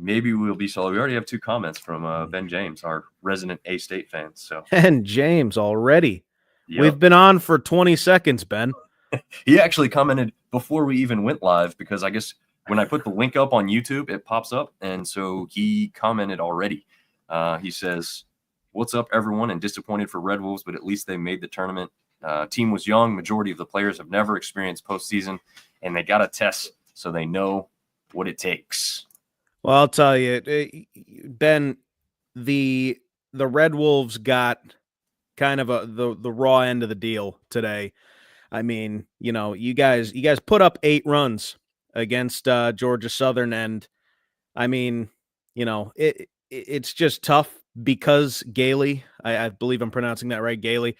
maybe we'll be solid. We already have 2 comments from Ben James, our resident A-State fan. So, And James already. yep. We've been on for 20 seconds, Ben. He actually commented before we even went live because I guess when I put the link up on YouTube, it pops up. And so he commented already. He says, "What's up, everyone? And disappointed for Red Wolves, but at least they made the tournament. Team was young. Majority of the players have never experienced postseason, and they got a test so they know what it takes." Well, I'll tell you, Ben, the Red Wolves got kind of the raw end of the deal today. I mean, you guys put up 8 runs against Georgia Southern, and I mean, it's just tough because Gailey, I believe I'm pronouncing that right, Gailey,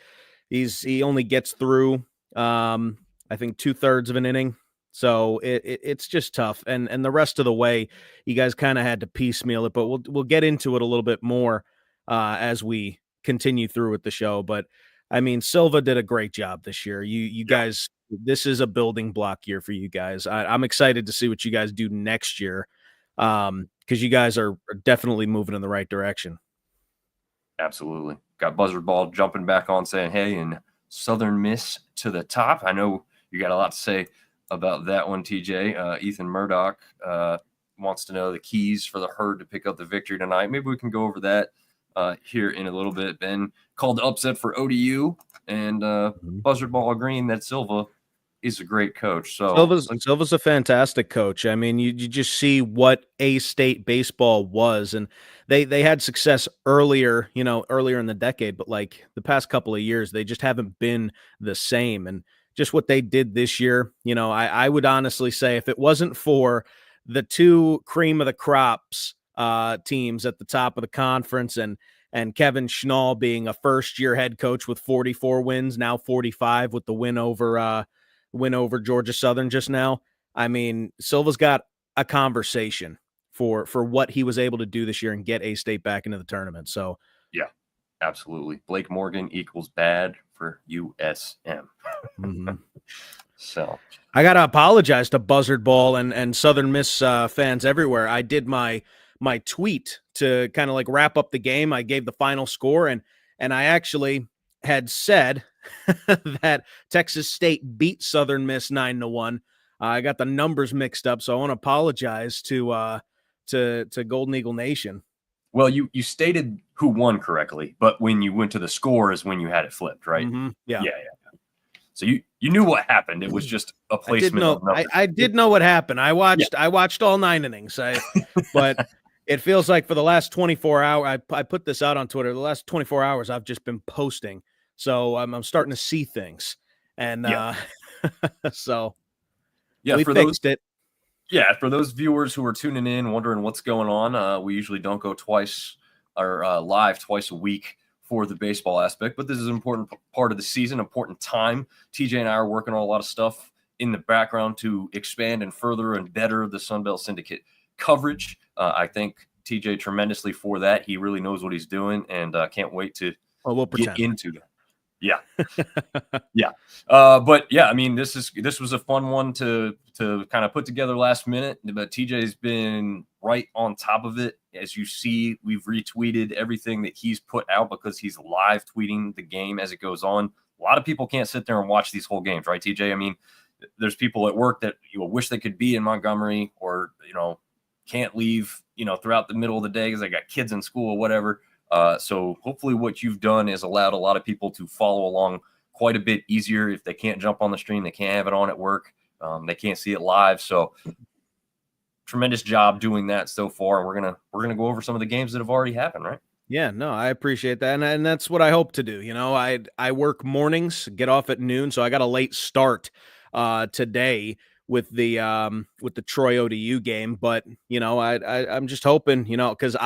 he only gets through I think 2/3 of an inning. So it's just tough, and the rest of the way, you guys kind of had to piecemeal it. But we'll get into it a little bit more as we continue through with the show. But I mean, Silva did a great job this year. You guys, this is a building block year for you guys. I'm excited to see what you guys do next year because you guys are definitely moving in the right direction. Absolutely. Got Buzzard Ball jumping back on saying, "Hey, and Southern Miss to the top." I know you got a lot to say about that one, TJ. Ethan Murdoch wants to know the keys for the Herd to pick up the victory tonight. Maybe we can go over that here in a little bit. Ben called the upset for ODU, and Buzzard Ball agreeing that Silva is a great coach. So Silva's a fantastic coach. I mean, you just see what A-State baseball was, and they had success earlier in the decade, but like the past couple of years, they just haven't been the same. And just what they did this year, I would honestly say if it wasn't for the 2 cream of the crops teams at the top of the conference and Kevin Schnall being a first-year head coach with 44 wins, now 45 with the win over Georgia Southern just now. I mean, Silva's got a conversation for what he was able to do this year and get A-State back into the tournament. So, yeah, absolutely. Blake Morgan equals bad for USM. So I got to apologize to Buzzard Ball and Southern Miss fans everywhere. I did my tweet to kind of like wrap up the game. I gave the final score, and I actually had said that Texas State beat Southern Miss 9-1. I got the numbers mixed up, so I want to apologize to Golden Eagle Nation. Well, you stated who won correctly, but when you went to the score is when you had it flipped, right? Mm-hmm. Yeah. So you knew what happened. It was just a placement of numbers. I did know what happened. I watched all 9 innings. But it feels like for the last 24 hours, I put this out on Twitter. The last 24 hours, I've just been posting. So I'm starting to see things. And so we fixed it. Yeah, for those viewers who are tuning in, wondering what's going on, we usually don't go twice or live twice a week for the baseball aspect, but this is an important part of the season, important time. TJ and I are working on a lot of stuff in the background to expand and further and better the Sunbelt Syndicate coverage. I thank TJ tremendously for that. He really knows what he's doing, and can't wait to get into that. Yeah. Yeah. But yeah, I mean, this was a fun one to kind of put together last minute, but TJ's been right on top of it. As you see, we've retweeted everything that he's put out because he's live tweeting the game as it goes on. A lot of people can't sit there and watch these whole games, right, TJ? I mean, there's people at work that wish they could be in Montgomery or, can't leave, throughout the middle of the day because they got kids in school or whatever. So hopefully what you've done is allowed a lot of people to follow along quite a bit easier. If they can't jump on the stream, they can't have it on at work. They can't see it live. So tremendous job doing that so far. And we're gonna go over some of the games that have already happened, right? Yeah, no, I appreciate that. And that's what I hope to do. I work mornings, get off at noon. So I got a late start today with the Troy ODU game. But, I'm just hoping, because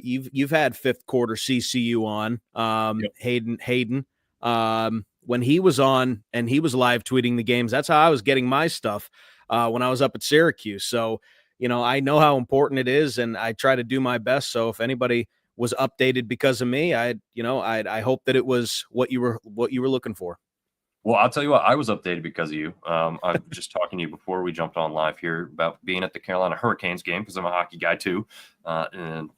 you've had fifth quarter CCU on Yep. Hayden when he was on and he was live tweeting the games. That's how I was getting my stuff when I was up at Syracuse. So, I know how important it is, and I try to do my best. So if anybody was updated because of me, I hope that it was what you were looking for. Well, I'll tell you what, I was updated because of you. I'm just talking to you before we jumped on live here about being at the Carolina Hurricanes game because I'm a hockey guy too, and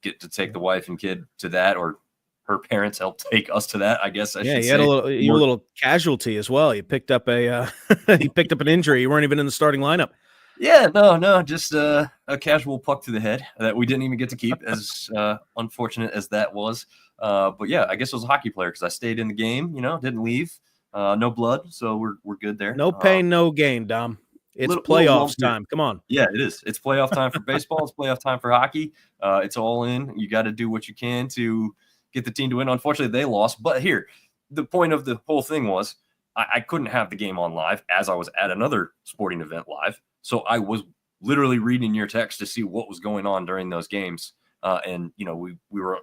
get to take the wife and kid to that, or her parents helped take us to that, I guess I Yeah, should say. you were a little casualty as well. You picked up you picked up an injury. You weren't even in the starting lineup. Yeah, no, just a casual puck to the head that we didn't even get to keep, as unfortunate as that was. But yeah, I guess I was a hockey player because I stayed in the game, didn't leave. No blood, so we're good there. No pain, no gain, Dom. It's Little playoffs time. Come on. Yeah, it is. It's playoff time for baseball. It's playoff time for hockey. It's all in. You got to do what you can to get the team to win. Unfortunately, they lost. But here, the point of the whole thing was I couldn't have the game on live as I was at another sporting event live. So I was literally reading your text to see what was going on during those games. And we were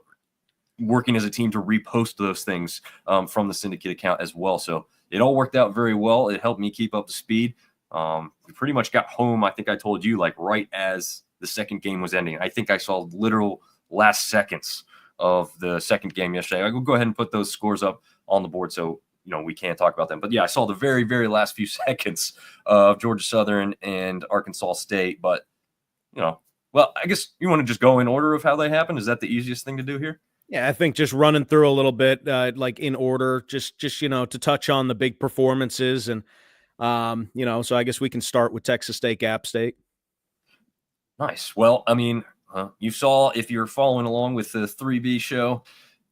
working as a team to repost those things from the syndicate account as well. So it all worked out very well. It helped me keep up to speed. We pretty much got home, I think I told you, like right as the second game was ending. I think I saw literal last seconds of the second game yesterday. I will go ahead and put those scores up on the board so we can't talk about them. But yeah, I saw the very, very last few seconds of Georgia Southern and Arkansas State. But, well, I guess you want to just go in order of how they happened. Is that the easiest thing to do here? Yeah, I think just running through a little bit, like in order, just to touch on the big performances. And, so I guess we can start with Texas State, App State. Nice. Well, I mean, you saw, if you're following along with the 3B show,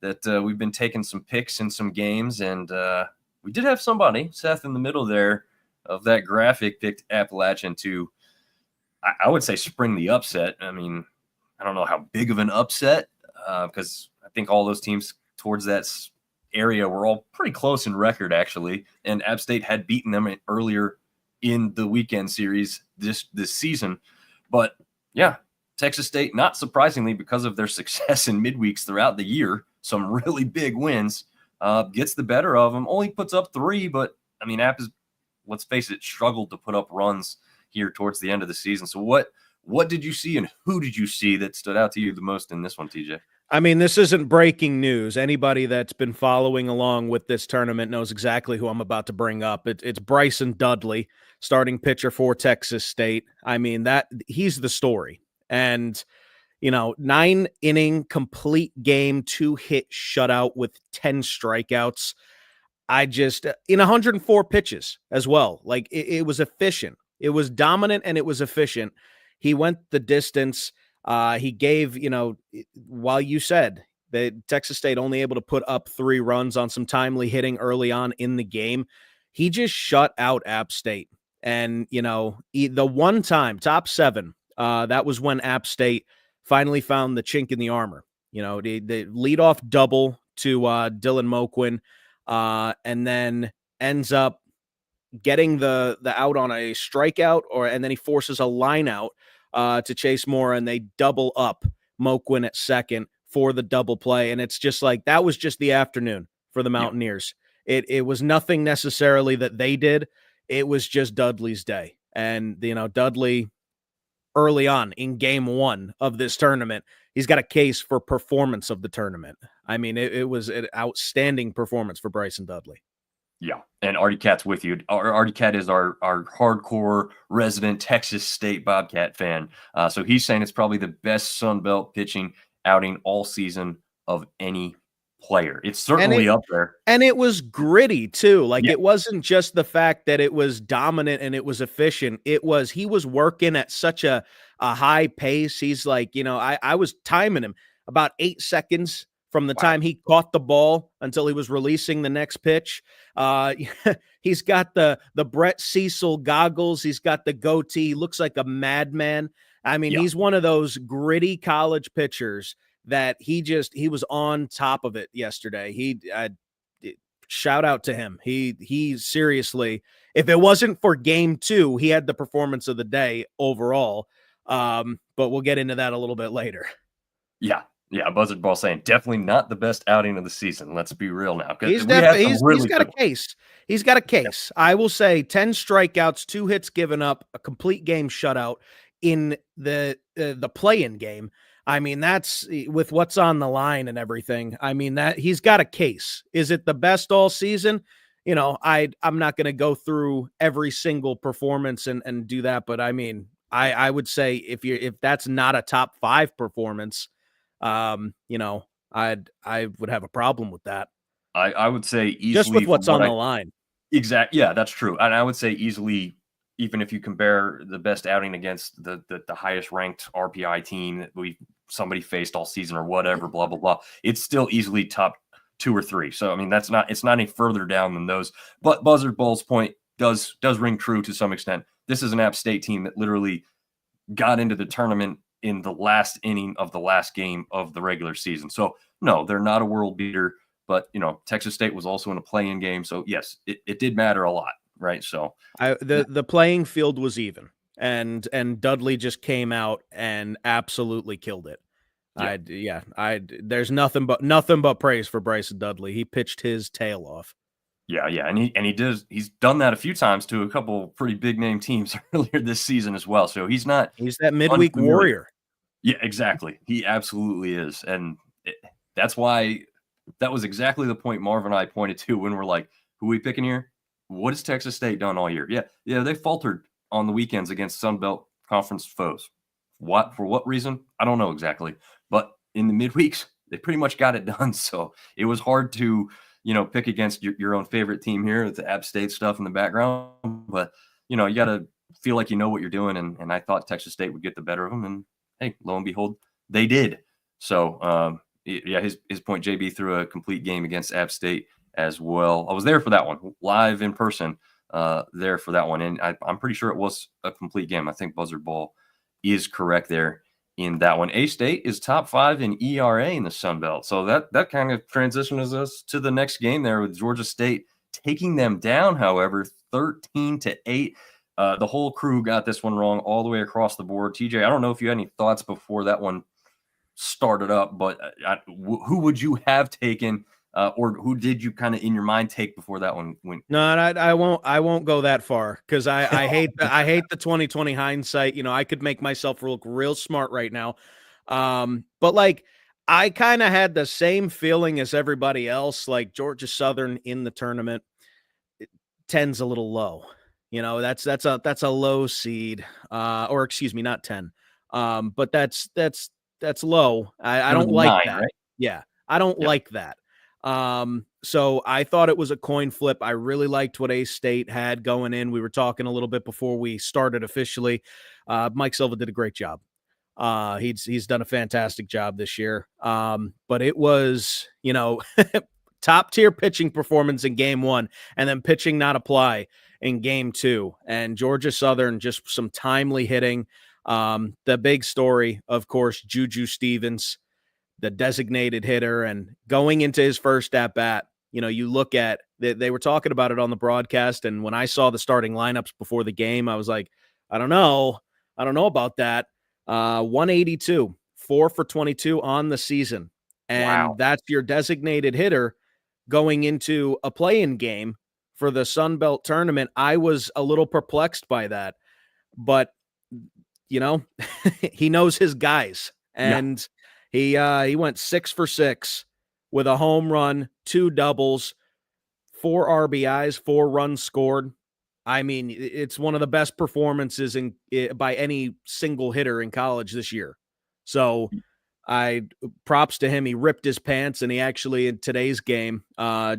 that we've been taking some picks in some games, and we did have somebody, Seth, in the middle there of that graphic, picked Appalachian to, I would say, spring the upset. I mean, I don't know how big of an upset, because I think all those teams towards that area were all pretty close in record, actually, and App State had beaten them earlier in the weekend series this season. But yeah, Texas State, not surprisingly, because of their success in midweeks throughout the year, some really big wins, gets the better of them. Only puts up 3, but I mean, App is, let's face it, struggled to put up runs here towards the end of the season. So what did you see, and who did you see that stood out to you the most in this one, TJ? I mean, this isn't breaking news. Anybody that's been following along with this tournament knows exactly who I'm about to bring up. It's Bryson Dudley, starting pitcher for Texas State. I mean, he's the story. And 9-inning complete game, 2-hit shutout with 10 strikeouts. In 104 pitches as well. Like it was efficient. It was dominant and it was efficient. He went the distance. He gave, while you said that Texas State only able to put up 3 runs on some timely hitting early on in the game, he just shut out App State. And, the one time, top 7, that was when App State finally found the chink in the armor. The leadoff double to Dylan Moquin, and then ends up getting the out on a strikeout, and then he forces a line out to Chase Moore, and they double up Moquin at second for the double play. And it's just like, that was just the afternoon for the Mountaineers. Yeah. It was nothing necessarily that they did. It was just Dudley's day. And, Dudley early on in game 1 of this tournament, he's got a case for performance of the tournament. I mean, it was an outstanding performance for Bryson Dudley. Yeah, and Artie Cat's with you. Artie Cat is our hardcore resident Texas State Bobcat fan. So he's saying it's probably the best Sun Belt pitching outing all season of any player. It's certainly up there. And it was gritty too. Like It wasn't just the fact that it was dominant and it was efficient. He was working at such a high pace. He's like, I was timing him about 8 seconds from the time he caught the ball until he was releasing the next pitch. He's got the Brett Cecil goggles. He's got the goatee. He looks like a madman. I mean, he's one of those gritty college pitchers that he was on top of it yesterday. Shout out to him. He seriously, if it wasn't for game 2, he had the performance of the day overall. But we'll get into that a little bit later. Yeah, Buzzard Ball saying definitely not the best outing of the season. Let's be real now. He's got a case. He's got a case. I will say 10 strikeouts, 2 hits given up, a complete game shutout in the play-in game. I mean, that's with what's on the line and everything. I mean, that he's got a case. Is it the best all season? I'm not going to go through every single performance and do that, but I mean, I would say if that's not a top 5 performance, I would have a problem with that. I would say Just with easily from what's what on I the line. yeah, that's true. And I would say easily, even if you compare the best outing against the highest ranked RPI team that somebody faced all season or whatever, blah blah blah, it's still easily top 2 or 3. So I mean, it's not any further down than those. But Buzzard Bowl's point does ring true to some extent. This is an App State team that literally got into the tournament in the last inning of the last game of the regular season. So no, they're not a world beater. But Texas State was also in a play-in game, so yes, it did matter a lot, right? So the playing field was even, and Dudley just came out and absolutely killed it. There's nothing but praise for Bryson Dudley. He pitched his tail off. Yeah, and he's done that a few times to a couple pretty big name teams earlier this season as well. So he's that midweek warrior. Yeah, exactly. He absolutely is, and that's why. That was exactly the point Marv and I pointed to when we're like, who are we picking here? What has Texas State done all year? Yeah, they faltered on the weekends against Sun Belt Conference foes. For what reason? I don't know exactly. But in the midweeks, they pretty much got it done. So it was hard to, pick against your own favorite team here with the App State stuff in the background. But, you got to feel like you know what you're doing. And I thought Texas State would get the better of them. And, hey, lo and behold, they did. So, yeah, his point, JB threw a complete game against App State as well. I was there for that one, live in person there for that one. And I'm pretty sure it was a complete game. I think Buzzard Ball is correct there in that one. A-State is top 5 in ERA in the Sun Belt. So that kind of transitions us to the next game there with Georgia State taking them down, however, 13-8. The whole crew got this one wrong all the way across the board. TJ, I don't know if you had any thoughts before that one started up, but who would you have taken, or who did you kind of in your mind take before that one went? No, I won't go that far because I hate I hate the 2020 hindsight. I could make myself look real smart right now, but like I kind of had the same feeling as everybody else. Like Georgia Southern in the tournament, 10's a little low. That's a low seed, or excuse me, not 10. But that's low. I don't like 9, that. Right? Yeah, I don't like that. So I thought it was a coin flip. I really liked what A-State had going in. We were talking a little bit before we started officially. Mike Silva did a great job. He's done a fantastic job this year. But it was, top tier pitching performance in game 1 and then pitching not apply in game 2. And Georgia Southern, just some timely hitting. The big story, of course, Juju Stevens, the designated hitter, and going into his first at bat, you look at they were talking about it on the broadcast. And when I saw the starting lineups before the game, I was like, I don't know about that. 182, 4 for 22 on the season. And That's your designated hitter going into a play-in game for the Sun Belt tournament. I was a little perplexed by that, but he knows his guys, and he went 6 for 6 with a home run, 2 doubles, 4 RBIs, 4 runs scored. I mean, it's one of the best performances by any single hitter in college this year. So props to him. He ripped his pants, and he actually, in today's game,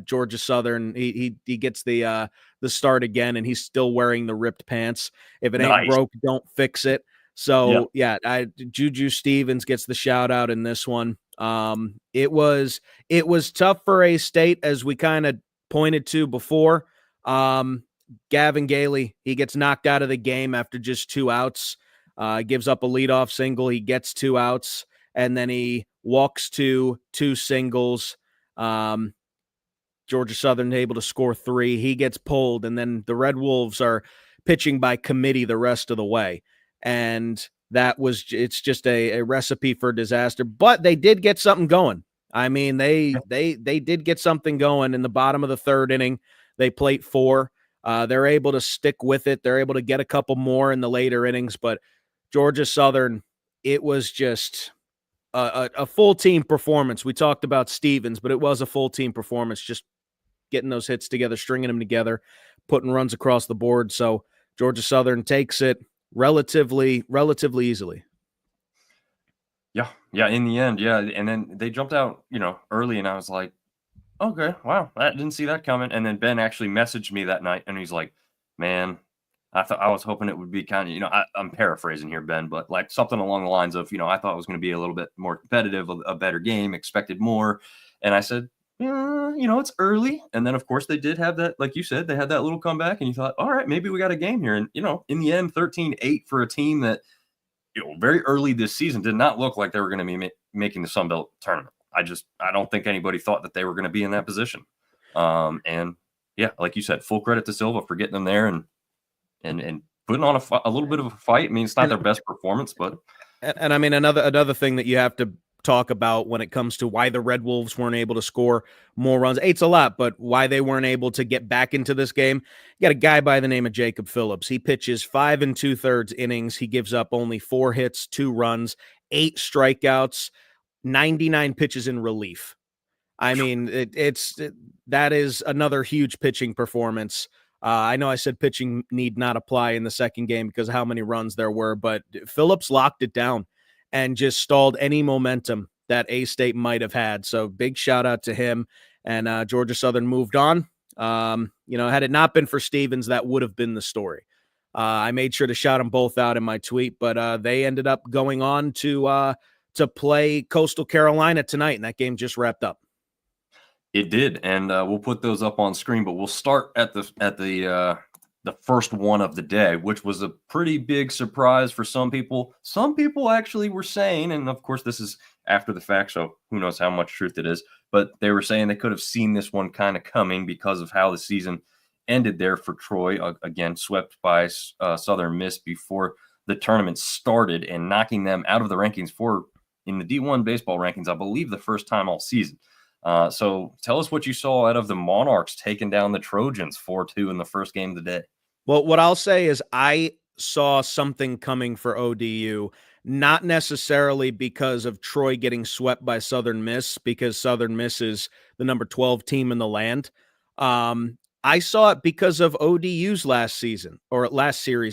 Georgia Southern, he gets the start again, and he's still wearing the ripped pants. If it ain't broke, don't fix it. So Juju Stevens gets the shout out in this one. It was tough for A-State, as we kind of pointed to before. Gavin Gailey, he gets knocked out of the game after just 2 outs. Gives up a leadoff single. He gets 2 outs, and then he walks to 2 singles. Georgia Southern able to score 3. He gets pulled, and then the Red Wolves are pitching by committee the rest of the way. And it's just a recipe for disaster, but they did get something going. I mean, they did get something going in the bottom of the 3rd inning. They plate 4. They're able to stick with it. They're able to get a couple more in the later innings, but Georgia Southern, it was just a full team performance. We talked about Stevens, but it was a full team performance. Just getting those hits together, stringing them together, putting runs across the board. So Georgia Southern takes it relatively easily. Yeah. In the end, yeah. And then they jumped out, early, and I was like, okay, wow, I didn't see that coming. And then Ben actually messaged me that night, and he's like, man, I was hoping it would be kind of, I'm paraphrasing here, Ben, but like something along the lines of, I thought it was going to be a little bit more competitive, a better game, expected more. And I said, it's early. And then, of course, they did have that, like you said, they had that little comeback, and you thought, all right, maybe we got a game here. And, in the end, 13-8 for a team that, very early this season did not look like they were going to be making the Sun Belt tournament. I don't think anybody thought that they were going to be in that position. And yeah, like you said, full credit to Silva for getting them there and putting on a little bit of a fight. I mean, it's not their best performance, but I mean, another thing that you have to talk about when it comes to why the Red Wolves weren't able to score more runs. Eight's a lot, but why they weren't able to get back into this game. You got a guy by the name of Jacob Phillips. He pitches 5 2/3 innings. He gives up only 4 hits, 2 runs, 8 strikeouts, 99 pitches in relief. I mean, that is another huge pitching performance. I know I said pitching need not apply in the second game because of how many runs there were, but Phillips locked it down and just stalled any momentum that A-State might have had. So big shout out to him. And Georgia Southern moved on. Had it not been for Stevens, that would have been the story. I made sure to shout them both out in my tweet, but they ended up going on to play Coastal Carolina tonight, and that game just wrapped up. It did, and we'll put those up on screen. But we'll start at the first one of the day, which was a pretty big surprise for some people. Some people actually were saying, and of course this is after the fact, so who knows how much truth it is, but they were saying they could have seen this one kind of coming because of how the season ended there for Troy. Again, swept by Southern Miss before the tournament started and knocking them out of the rankings in the D1 baseball rankings, I believe the first time all season. So tell us what you saw out of the Monarchs taking down the Trojans 4-2 in the first game of the day. Well, what I'll say is I saw something coming for ODU, not necessarily because of Troy getting swept by Southern Miss, because Southern Miss is the number 12 team in the land. I saw it because of ODU's last series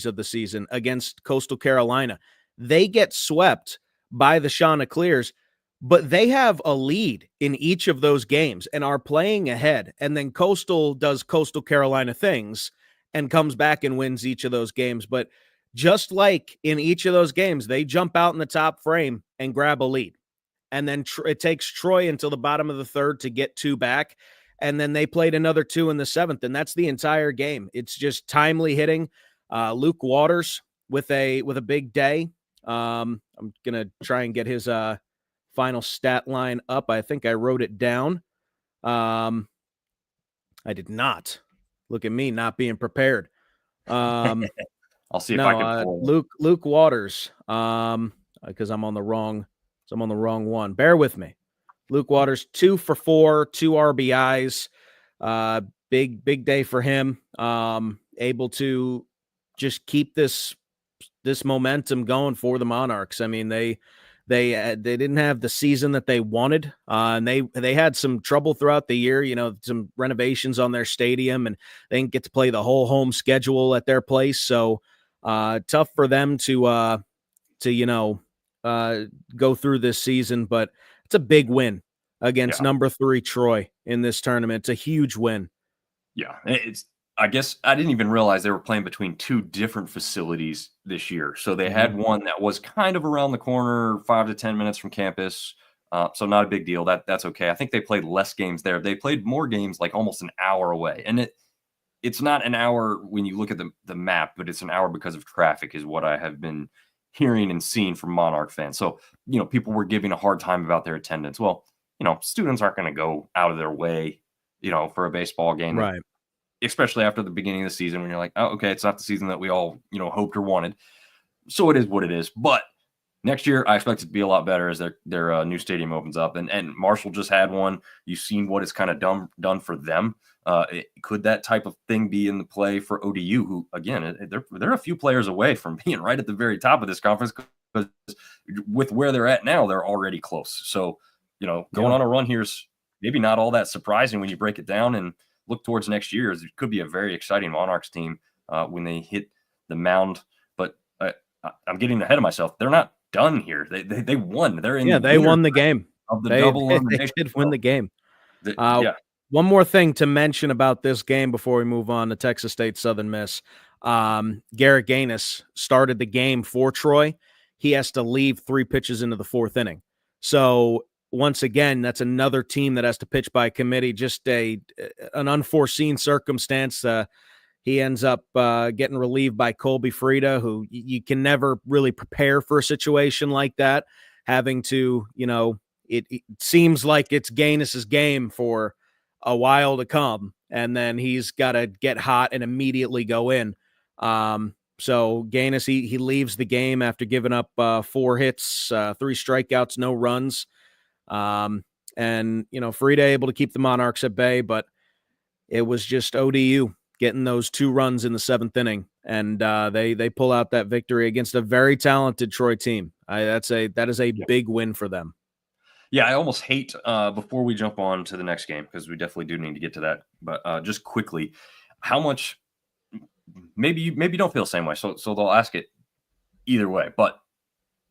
of the season against Coastal Carolina. They get swept by the Chanticleers, but they have a lead in each of those games and are playing ahead. And then Coastal does Coastal Carolina things and comes back and wins each of those games. But just like in each of those games, they jump out in the top frame and grab a lead. And then it takes Troy until the bottom of the third to get 2 back. And then they played another 2 in the 7th. And that's the entire game. It's just timely hitting. Luke Waters with a big day. I'm going to try and get his final stat line up. I think I wrote it down. I did not. Look at me not being prepared. I'll see if I can pull Luke Waters. Because I'm on the wrong one. Bear with me. Luke Waters, 2 for 4, 2 RBIs. Big day for him. Able to just keep this momentum going for the Monarchs. I mean, they didn't have the season that they wanted, and they had some trouble throughout the year. Some renovations on their stadium, and they didn't get to play the whole home schedule at their place. So tough for them to go through this season. But it's a big win against number 3 Troy in this tournament. It's a huge win. Yeah, I guess I didn't even realize they were playing between 2 different facilities this year. So they had one that was kind of around the corner, 5 to 10 minutes from campus. So not a big deal. That's okay. I think they played less games there. They played more games like almost an hour away. And it's not an hour when you look at the map, but it's an hour because of traffic is what I have been hearing and seeing from Monarch fans. So, people were giving a hard time about their attendance. Well, students aren't going to go out of their way, for a baseball game. Right. Especially after the beginning of the season when you're like, oh, okay, it's not the season that we all, hoped or wanted. So it is what it is. But next year, I expect it to be a lot better as their new stadium opens up. And Marshall just had one. You've seen what it's kind of done for them. Could that type of thing be in the play for ODU, who, again, they're a few players away from being right at the very top of this conference because with where they're at now, they're already close. So, going on a run here is maybe not all that surprising when you break it down. And look towards next year, it could be a very exciting Monarchs team when they hit the mound. But I'm getting ahead of myself. They're not done here. They won. They're in. They won the game of the they double they elimination. did win the game. Yeah. One more thing to mention about this game before we move on to Texas State Southern Miss. Garrett Gaines started the game for Troy. He has to leave 3 pitches into the 4th inning. So once again, that's another team that has to pitch by committee. Just an unforeseen circumstance. He ends up getting relieved by Colby Frieda, who you can never really prepare for a situation like that. Having to, it seems like it's Gaines' game for a while to come, and then he's got to get hot and immediately go in. So Gaines, he leaves the game after giving up 4 hits, 3 strikeouts, no runs. And, Frieda able to keep the Monarchs at bay, but it was just ODU getting those 2 runs in the 7th inning. And they pull out that victory against a very talented Troy team. That is a big win for them. Yeah, I almost hate, before we jump on to the next game, because we definitely do need to get to that, but just quickly, how much, maybe you don't feel the same way, so they'll ask it either way, but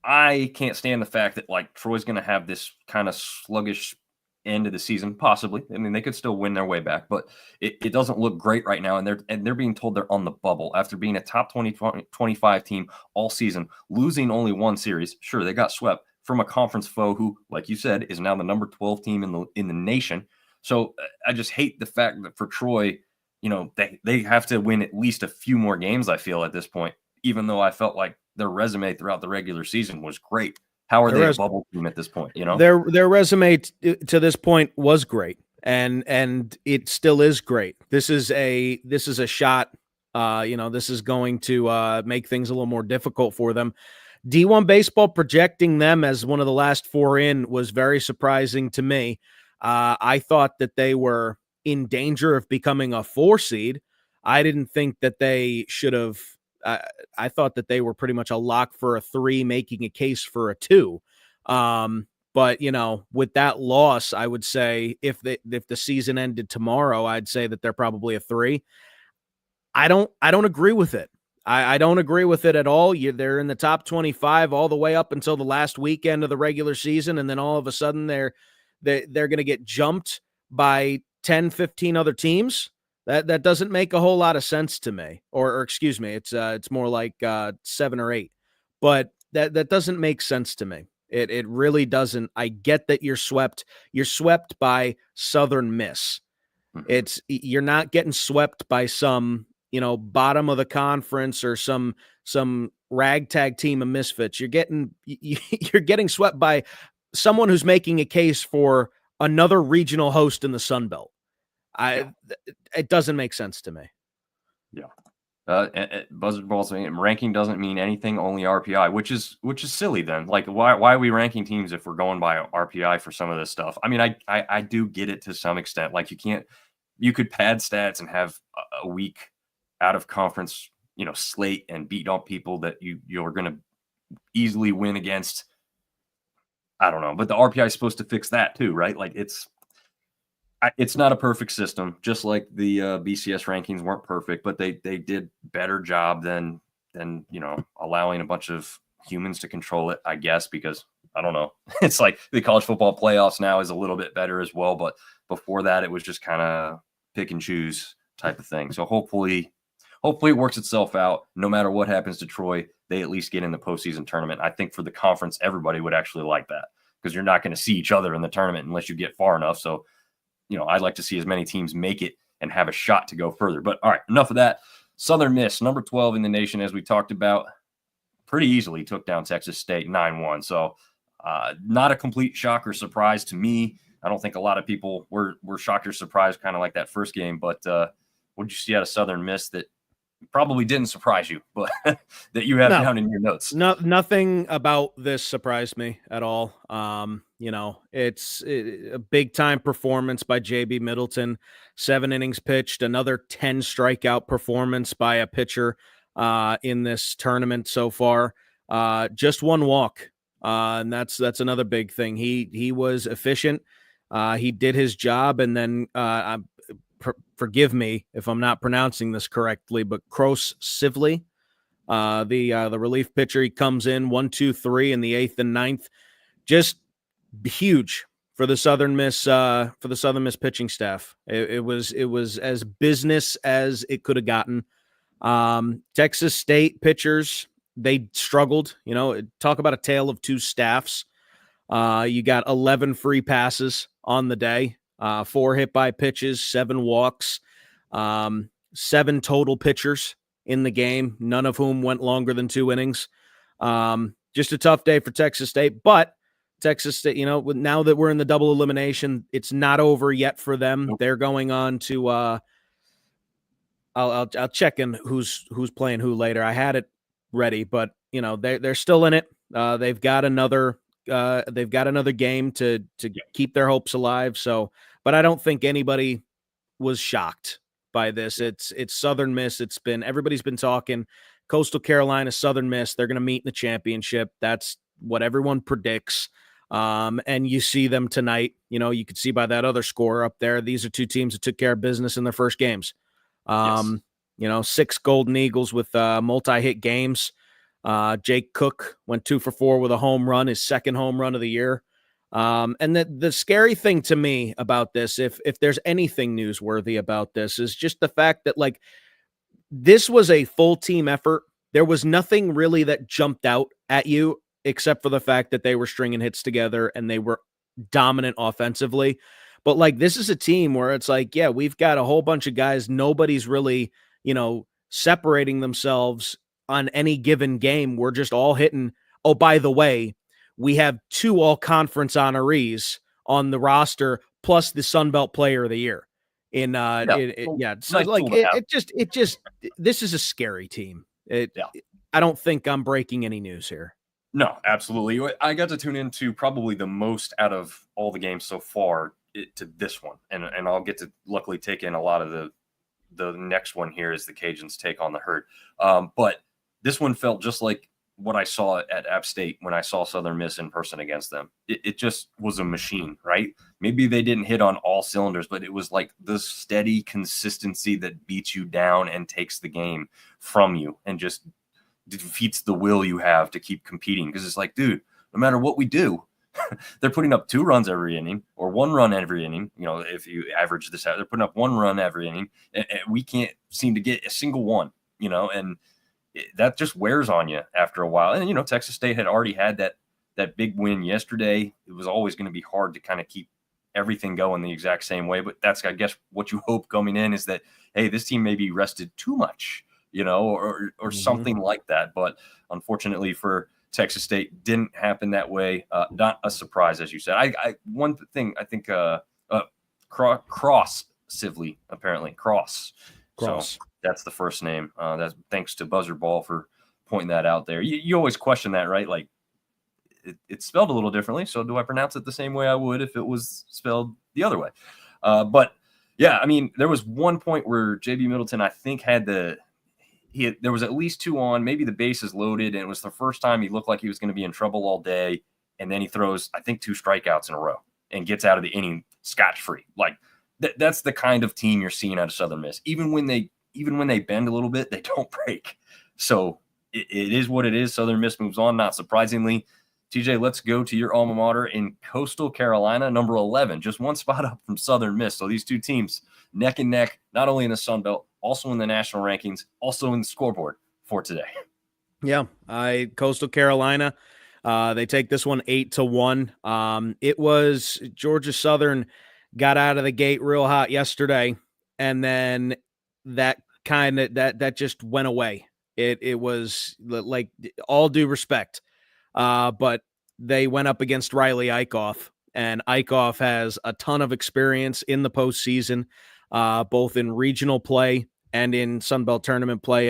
I can't stand the fact that, like, Troy's going to have this kind of sluggish end of the season, possibly. I mean, they could still win their way back, but it doesn't look great right now, and they're being told they're on the bubble after being a top 25 team all season, losing only 1 series. Sure, they got swept from a conference foe who, like you said, is now the number 12 team in the nation. So I just hate the fact that for Troy, they have to win at least a few more games, I feel, at this point, even though I felt like their resume throughout the regular season was great. How are they a bubble team at this point? Their resume to this point was great, and it still is great. This is a shot. This is going to make things a little more difficult for them. D1 baseball projecting them as one of the last 4 in was very surprising to me. I thought that they were in danger of becoming a 4 seed. I didn't think that they should have. I thought that they were pretty much a lock for a 3, making a case for a 2. But with that loss, I would say if the season ended tomorrow, I'd say that they're probably a 3. I don't agree with it. I don't agree with it at all. They're in the top 25 all the way up until the last weekend of the regular season, and then all of a sudden they're going to get jumped by 10, 15 other teams. That doesn't make a whole lot of sense to me. Or excuse me, it's more like 7 or 8. But that doesn't make sense to me. It really doesn't. I get that you're swept. You're swept by Southern Miss. You're not getting swept by some bottom of the conference or some ragtag team of misfits. You're getting swept by someone who's making a case for another regional host in the Sun Belt. It doesn't make sense to me. Yeah. Buzzard Ball's ranking doesn't mean anything, only RPI, which is silly then. Like, why are we ranking teams if we're going by RPI for some of this stuff? I mean, I do get it to some extent. Like, you could pad stats and have a week out of conference, slate and beat up people that you're going to easily win against. I don't know, but the RPI is supposed to fix that too, right? Like, it's not a perfect system, just like the BCS rankings weren't perfect, but they did better job than allowing a bunch of humans to control it, I guess, because I don't know. It's like the college football playoffs now is a little bit better as well, but before that it was just kind of pick and choose type of thing. So hopefully it works itself out. No matter what happens to Troy, they at least get in the postseason tournament. I think for the conference, everybody would actually like that, because you're not going to see each other in the tournament unless you get far enough. So I'd like to see as many teams make it and have a shot to go further. But all right, enough of that. Southern Miss, number 12 in the nation, as we talked about, pretty easily took down Texas State 9-1. So not a complete shock or surprise to me. I don't think a lot of people were shocked or surprised, kind of like that first game. But what did you see out of Southern Miss that probably didn't surprise you, but that you have down in your notes? Nothing about this surprised me at all. It's a big time performance by JB Middleton, 7 innings pitched, another 10 strikeout performance by a pitcher in this tournament so far. Just 1 walk. And that's another big thing. He was efficient. He did his job. And then forgive me if I'm not pronouncing this correctly, but Kros Sivley, the relief pitcher. He comes in 1, 2, 3 in the 8th and ninth, just huge for the Southern Miss pitching staff. It was as business as it could have gotten. Texas State pitchers, they struggled. Talk about a tale of two staffs. You got 11 free passes on the day, 4 hit by pitches, 7 walks, 7 total pitchers in the game, none of whom went longer than 2 innings. Just a tough day for Texas State, but Texas State, now that we're in the double elimination, it's not over yet for them. Nope. They're going on to I'll check in who's playing who later. I had it ready, but they're still in it. They've got another game to keep their hopes alive. So, but I don't think anybody was shocked by this. It's Southern Miss. Everybody's been talking Coastal Carolina, Southern Miss. They're going to meet in the championship. That's what everyone predicts. And you see them tonight. You could see by that other score up there. These are two teams that took care of business in their first games. Yes. 6 Golden Eagles with multi-hit games. Jake Cook went 2 for 4 with a home run, his second home run of the year. And the scary thing to me about this, if there's anything newsworthy about this, is just the fact that this was a full team effort. There was nothing really that jumped out at you except for the fact that they were stringing hits together and they were dominant offensively. But this is a team where it's we've got a whole bunch of guys. Nobody's really, separating themselves on any given game. We're just all hitting. Oh, by the way, we have 2 all-conference honorees on the roster, plus the Sun Belt Player of the Year. This is a scary team. I don't think I'm breaking any news here. No, absolutely. I got to tune into probably the most out of all the games so far to this one, and I'll get to luckily take in a lot of the next one here as the Cajuns take on the Herd. But this one felt just like what I saw at App State when I saw Southern Miss in person against them. It just was a machine, right? Maybe they didn't hit on all cylinders, but it was like the steady consistency that beats you down and takes the game from you and just defeats the will you have to keep competing. Because it's dude, no matter what we do, they're putting up 2 runs every inning or 1 run every inning. If you average this out, they're putting up 1 run every inning, and we can't seem to get a single one, and that just wears on you after a while. And, Texas State had already had that big win yesterday. It was always going to be hard to kind of keep everything going the exact same way. But that's, I guess, what you hope coming in is that, hey, this team maybe rested too much, or something like that. But unfortunately for Texas State, didn't happen that way. Not a surprise, as you said. One thing I think Cross Sivley, apparently Cross. So that's the first name. That's thanks to Buzzer Ball for pointing that out there. You always question that, right? It's spelled a little differently. So do I pronounce it the same way I would if it was spelled the other way? But yeah, I mean, there was one point where JB Middleton, I think, there was at least 2 on, maybe the bases loaded, and it was the first time he looked like he was going to be in trouble all day. And then he throws, I think, 2 strikeouts in a row and gets out of the inning scotch-free. That's the kind of team you're seeing out of Southern Miss. Even when they bend a little bit, they don't break. So it is what it is. Southern Miss moves on, not surprisingly. TJ, let's go to your alma mater in Coastal Carolina, number 11, just 1 spot up from Southern Miss. So these 2 teams neck and neck, not only in the Sun Belt, also in the national rankings, also in the scoreboard for today. Yeah, Coastal Carolina, they take this one 8-1. It was Georgia Southern got out of the gate real hot yesterday, and then that just went away. It was all due respect, but they went up against Riley Eichhoff, and Eichhoff has a ton of experience in the postseason, both in regional play and in Sun Belt tournament play,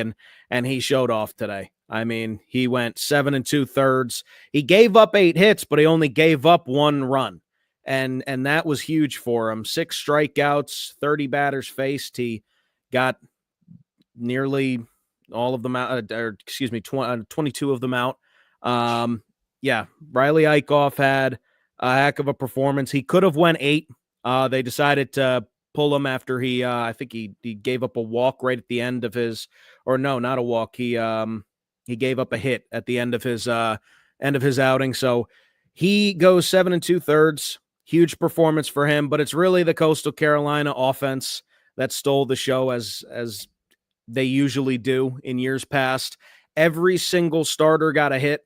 and he showed off today. I mean, he went 7 2/3. He gave up 8 hits, but he only gave up 1 run, and that was huge for him. 6 strikeouts, 30 batters faced. He got nearly all of them out, 22 of them out. Yeah, Riley Eichhoff had a heck of a performance. He could have went 8. They decided to pull him after he I think he gave up a walk right at the end of his, or no, not a walk. He gave up a hit at the end of his outing. So he goes 7 2/3. Huge performance for him, but it's really the Coastal Carolina offense that stole the show as they usually do in years past. Every single starter got a hit.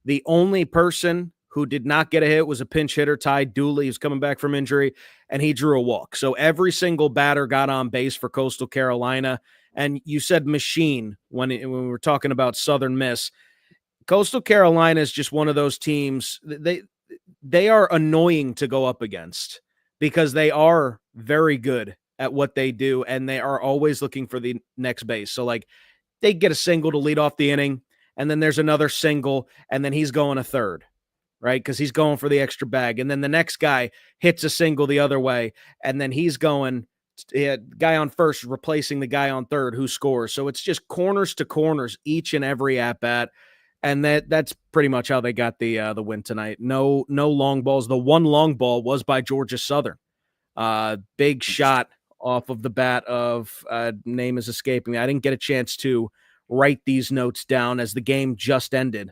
The only person who did not get a hit was a pinch hitter, Ty Dooley, who's coming back from injury, and he drew a walk. So every single batter got on base for Coastal Carolina. And you said machine when we were talking about Southern Miss. Coastal Carolina is just one of those teams. They are annoying to go up against because they are very good at what they do, and they are always looking for the next base. So, like, they get a single to lead off the inning, and then there's another single, and then he's going a third, right? Because he's going for the extra bag. And then the next guy hits a single the other way, and then he's going guy on first replacing the guy on third who scores. So it's just corners to corners each and every at-bat. And that's pretty much how they got the win tonight. No long balls. The one long ball was by Georgia Southern. Big shot off of the bat of name is escaping me. I didn't get a chance to write these notes down as the game just ended.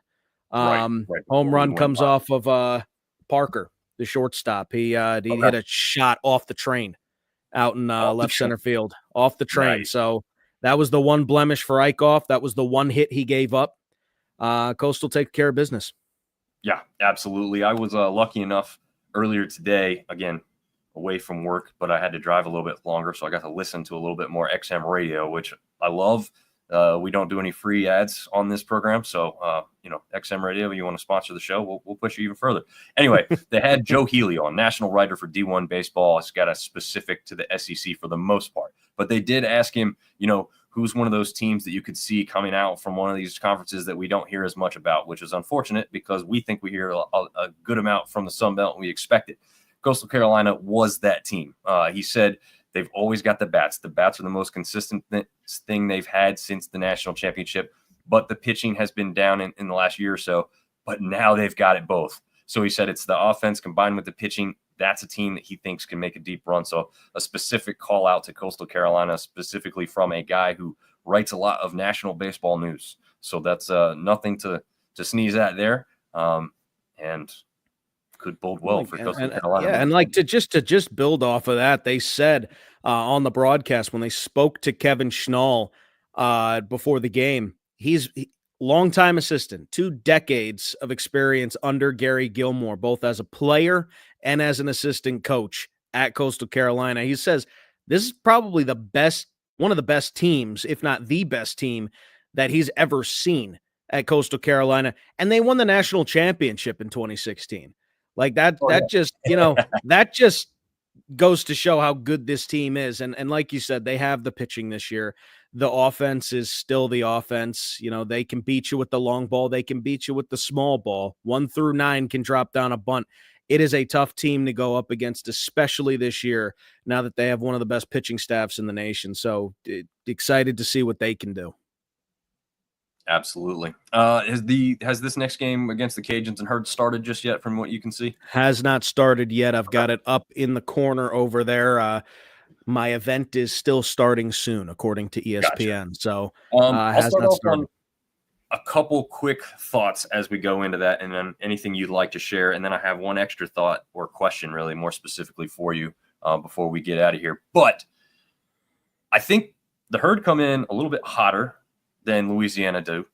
Home run comes off of Parker, the shortstop. He hit a shot off the train out in left center field, off the train. Nice. So that was the one blemish for Eichhoff. That was the one hit he gave up. Coastal take care of business. Yeah, absolutely. I was lucky enough earlier today, again, away from work, but I had to drive a little bit longer, so I got to listen to a little bit more XM radio, which I love. We don't do any free ads on this program, so XM radio, you want to sponsor the show, we'll push you even further. Anyway, they had Joe Healy on, national writer for D1 baseball. It's got a specific to the SEC for the most part, but they did ask him, who's one of those teams that you could see coming out from one of these conferences that we don't hear as much about, which is unfortunate because we think we hear a good amount from the Sun Belt and we expect it. Coastal Carolina was that team. He said they've always got the bats. The bats are the most consistent thing they've had since the national championship, but the pitching has been down in the last year or so, but now they've got it both. So he said it's the offense combined with the pitching. That's a team that he thinks can make a deep run. So a specific call out to Coastal Carolina, specifically from a guy who writes a lot of national baseball news. So that's nothing to sneeze at there. And could bode well for Coastal Carolina. Yeah, and like to just build off of that, they said on the broadcast when they spoke to Kevin Schnall before the game, he's longtime assistant, 2 decades of experience under Gary Gilmore, both as a player and as an assistant coach at Coastal Carolina. He says this is probably one of the best teams, if not the best team that he's ever seen at Coastal Carolina. And they won the national championship in 2016. Like that that just goes to show how good this team is. And like you said, they have the pitching this year. The offense is still the offense. They can beat you with the long ball. They can beat you with the small ball. 1 through 9 can drop down a bunt. It is a tough team to go up against, especially this year, now that they have one of the best pitching staffs in the nation. So excited to see what they can do. Absolutely. Has this next game against the Cajuns and Herd started just yet from what you can see? Has not started yet. I've got it up in the corner over there. My event is still starting soon, according to ESPN. Gotcha. So has not started. A couple quick thoughts as we go into that, and then anything you'd like to share. And then I have one extra thought or question, really more specifically for you before we get out of here. But I think the Herd come in a little bit hotter than Louisiana do,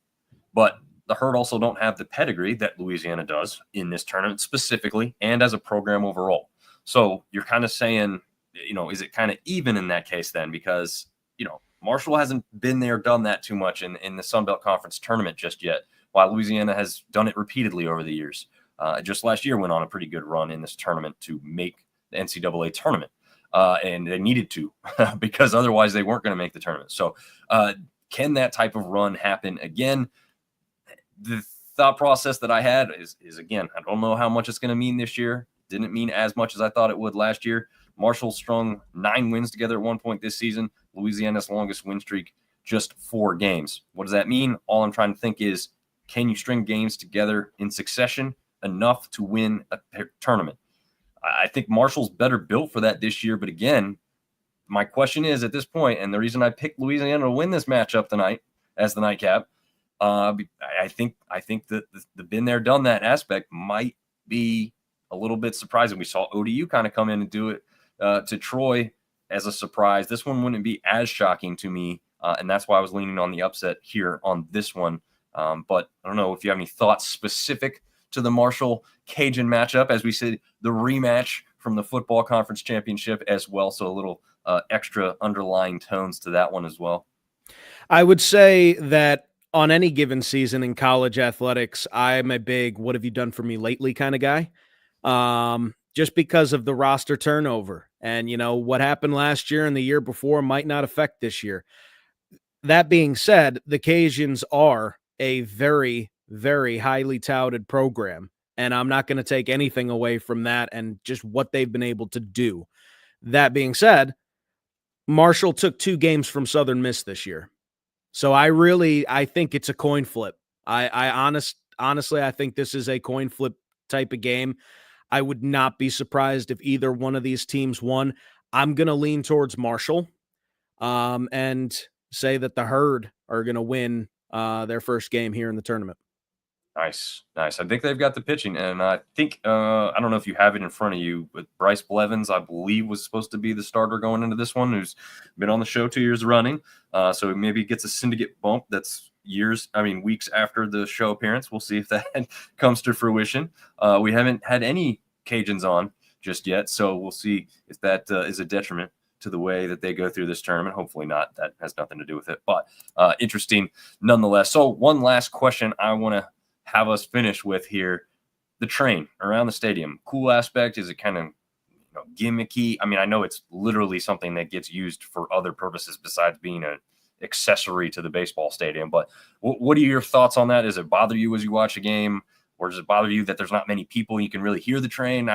but the Herd also don't have the pedigree that Louisiana does in this tournament specifically and as a program overall. So you're kind of saying, is it kind of even in that case then? Because, Marshall hasn't been there, done that too much in the Sun Belt Conference tournament just yet, while Louisiana has done it repeatedly over the years. Just last year went on a pretty good run in this tournament to make the NCAA tournament, and they needed to because otherwise they weren't going to make the tournament. So can that type of run happen again? The thought process that I had is again, I don't know how much it's going to mean this year. Didn't mean as much as I thought it would last year. Marshall strung 9 wins together at one point this season. Louisiana's longest win streak, just 4 games. What does that mean? All I'm trying to think is, can you string games together in succession enough to win a tournament? I think Marshall's better built for that this year, but again, my question is at this point, and the reason I picked Louisiana to win this matchup tonight as the nightcap, I think that the been there, done that aspect might be a little bit surprising. We saw ODU kind of come in and do it to Troy as a surprise. This one wouldn't be as shocking to me, and that's why I was leaning on the upset here on this one. But I don't know if you have any thoughts specific to the Marshall-Cajun matchup. As we said, the rematch from the football conference championship as well, so a little extra underlying tones to that one as well. I would say that on any given season in college athletics, I'm a big "what have you done for me lately" kind of guy. Just because of the roster turnover and, what happened last year and the year before might not affect this year. That being said, the Cajuns are a very, very highly touted program, and I'm not going to take anything away from that and just what they've been able to do. That being said, Marshall took 2 games from Southern Miss this year. So I think it's a coin flip. Honestly, I think this is a coin flip type of game. I would not be surprised if either one of these teams won. I'm going to lean towards Marshall and say that the Herd are going to win their first game here in the tournament. Nice. I think they've got the pitching, and I think I don't know if you have it in front of you, but Bryce Blevins, I believe, was supposed to be the starter going into this one, who's been on the show 2 years running. So maybe gets a syndicate bump that's weeks after the show appearance. We'll see if that comes to fruition. We haven't had any Cajuns on just yet, so we'll see if that is a detriment to the way that they go through this tournament. Hopefully not. That has nothing to do with it, but interesting nonetheless. So one last question I want to have us finish with here. The train around the stadium. Cool aspect? Is it kind of gimmicky? I know it's literally something that gets used for other purposes besides being an accessory to the baseball stadium. But what are your thoughts on that? Does it bother you as you watch a game? Or does it bother you that there's not many people and you can really hear the train?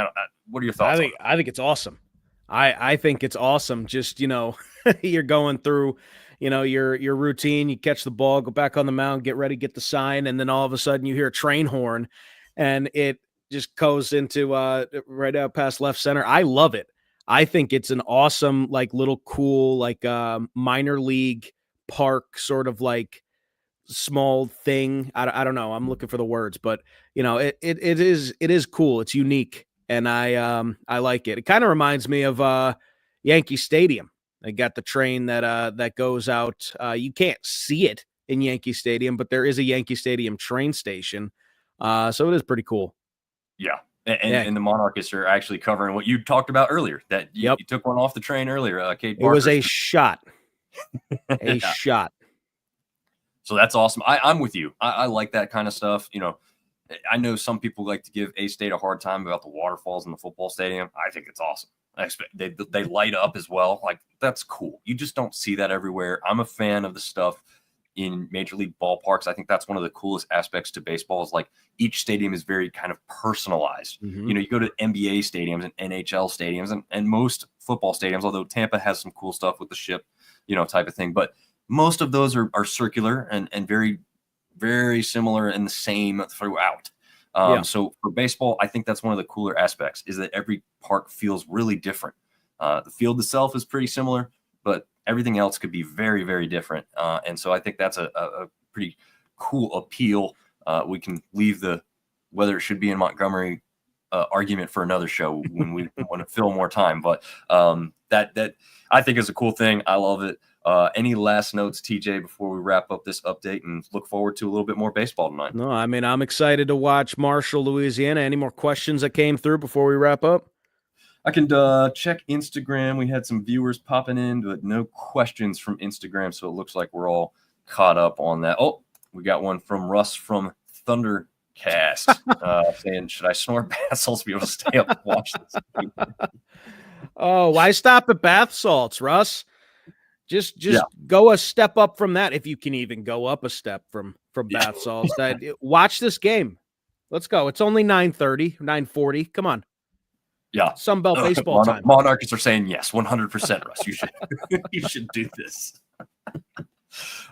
What are your thoughts? I think it's awesome. I think it's awesome. Just, you're going through, your routine, you catch the ball, go back on the mound, get ready, get the sign. And then all of a sudden you hear a train horn and it just goes into right out past left center. I love it. I think it's an awesome, little cool, minor league park sort of small thing. I don't know. I'm looking for the words, but it is cool. It's unique. And I like it. It kind of reminds me of Yankee Stadium. They got the train that goes out. You can't see it in Yankee Stadium, but there is a Yankee Stadium train station. So it is pretty cool. Yeah. And the Monarchists are actually covering what you talked about earlier, that you took one off the train earlier. Kate Parker. It was a shot. A shot. So that's awesome. I'm with you. I like that kind of stuff. I know some people like to give A-State a hard time about the waterfalls in the football stadium. I think it's awesome. I expect they light up as well. That's cool. You just don't see that everywhere. I'm a fan of the stuff in major league ballparks. I think that's one of the coolest aspects to baseball is each stadium is very kind of personalized. Mm-hmm. You go to NBA stadiums and NHL stadiums and most football stadiums, although Tampa has some cool stuff with the ship, type of thing. But most of those are circular and very, very similar and the same throughout. So for baseball, I think that's one of the cooler aspects is that every park feels really different. The field itself is pretty similar, but everything else could be very, very different. And so I think that's a pretty cool appeal. We can leave whether it should be in Montgomery argument for another show when we want to fill more time. But that I think is a cool thing. I love it. Any last notes, TJ, before we wrap up this update and look forward to a little bit more baseball tonight? No, I'm excited to watch Marshall, Louisiana. Any more questions that came through before we wrap up? I can check Instagram. We had some viewers popping in, but no questions from Instagram, so it looks like we're all caught up on that. Oh, we got one from Russ from Thundercast saying, should I snort bath salts to be able to stay up and watch this? Oh, why stop at bath salts, Russ? Just go a step up from that, if you can even go up a step from bath salts. Watch this game. Let's go. It's only 9:30, 9:40. Come on. Yeah. Sunbelt baseball time. Monarchists are saying yes, 100%, Russ. You should you should do this.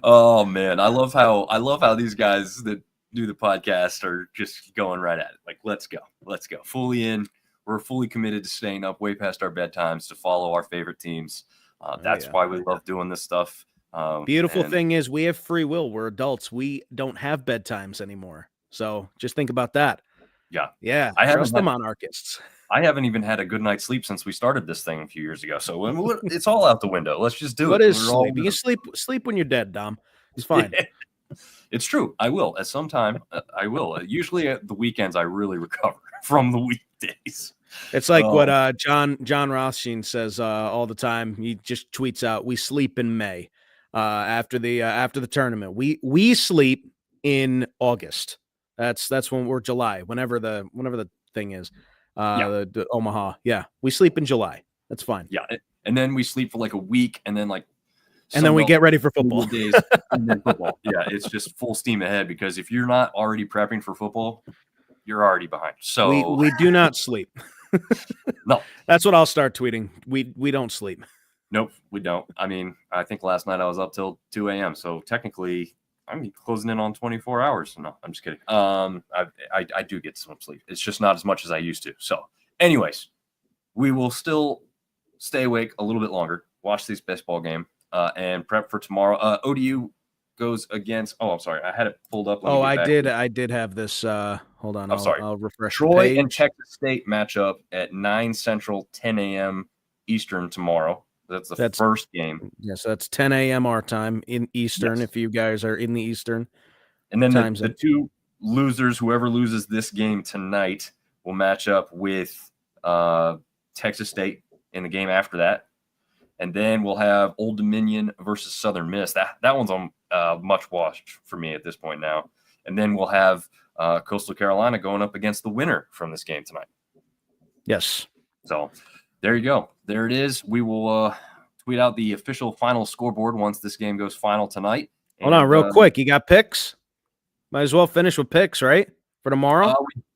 Oh man, I love how these guys that do the podcast are just going right at it. Let's go. Fully in. We're fully committed to staying up way past our bedtimes to follow our favorite teams. That's why we love doing this stuff. Beautiful thing is we have free will. We're adults. We don't have bedtimes anymore. So just think about that. Yeah. Yeah. I Trust the monarchists. I haven't even had a good night's sleep since we started this thing a few years ago. So it's all out the window. Let's just do it. What is sleep? You sleep when you're dead, Dom. It's fine. It's true. I will at some time. I will. Usually at the weekends, I really recover from the weekdays. It's like what John Rothstein says all the time. He just tweets out, "We sleep in May after the tournament. We sleep in August. That's when we're July. Whenever the thing is, the Omaha. Yeah, we sleep in July. That's fine. Yeah, and then we sleep for like a week, and then we get ready for football. Days, and then football. Yeah, it's just full steam ahead because if you're not already prepping for football, you're already behind. So we do not sleep. No, that's what I'll start tweeting. We don't sleep. Nope, we don't. I mean, I think last night I was up till 2 a.m. So technically, I'm closing in on 24 hours. No, I'm just kidding. I do get some sleep. It's just not as much as I used to. So, anyways, we will still stay awake a little bit longer, watch this baseball game, and prep for tomorrow. ODU goes against. Oh, I'm sorry, I had it pulled up. I did have this. Hold on. I'll refresh. Troy and Texas State matchup at 9 Central, 10 a.m. Eastern tomorrow. That's the first game. Yes, that's 10 a.m. our time in Eastern. Yes. If you guys are in the Eastern, and then the two losers, whoever loses this game tonight, will match up with Texas State in the game after that, and then we'll have Old Dominion versus Southern Miss. That one's on much watched for me at this point now, and then we'll have Coastal Carolina going up against the winner from this game tonight. Yes. So there you go. There it is. We will tweet out the official final scoreboard once this game goes final tonight. Hold on real quick. You got picks? Might as well finish with picks, right? For tomorrow?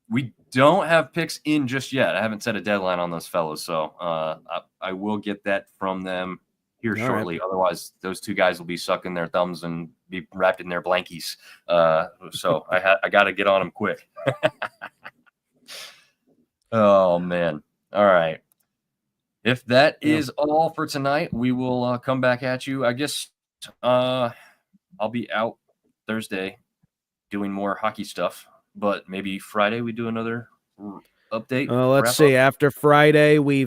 We don't have picks in just yet. I haven't set a deadline on those fellows. So I will get that from them here shortly. Right. Otherwise, those two guys will be sucking their thumbs and be wrapped in their blankies. So I got to get on them quick. Oh, man. All right. If that is all for tonight, we will come back at you. I guess I'll be out Thursday doing more hockey stuff, but maybe Friday we do another update. Well, let's see. After Friday, we'll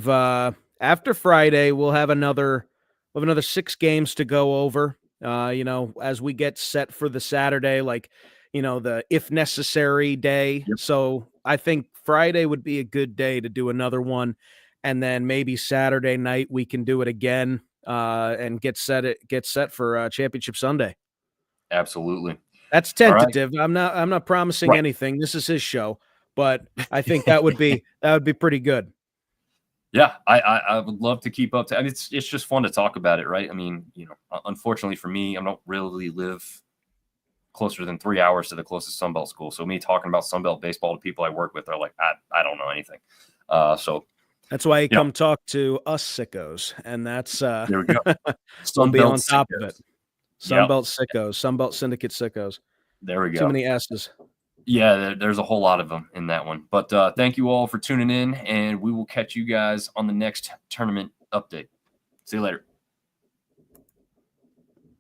have another 6 games to go over. As we get set for the Saturday, the if necessary day. Yep. So I think Friday would be a good day to do another one. And then maybe Saturday night we can do it again and get set for Championship Sunday. Absolutely. That's tentative. Right. I'm not promising anything. This is his show, but I think that would be pretty good. Yeah, I would love to keep up to. I mean, it's just fun to talk about it, right? I mean, unfortunately for me, I don't really live closer than 3 hours to the closest Sunbelt school. So me talking about Sunbelt baseball to people I work with are like, I don't know anything. So. That's why you come talk to us sickos, and that's there we go. We'll be on top of it. Sunbelt sickos, Sunbelt Syndicate sickos. There we go. Too many S's. Yeah, there's a whole lot of them in that one. But thank you all for tuning in, and we will catch you guys on the next tournament update. See you later.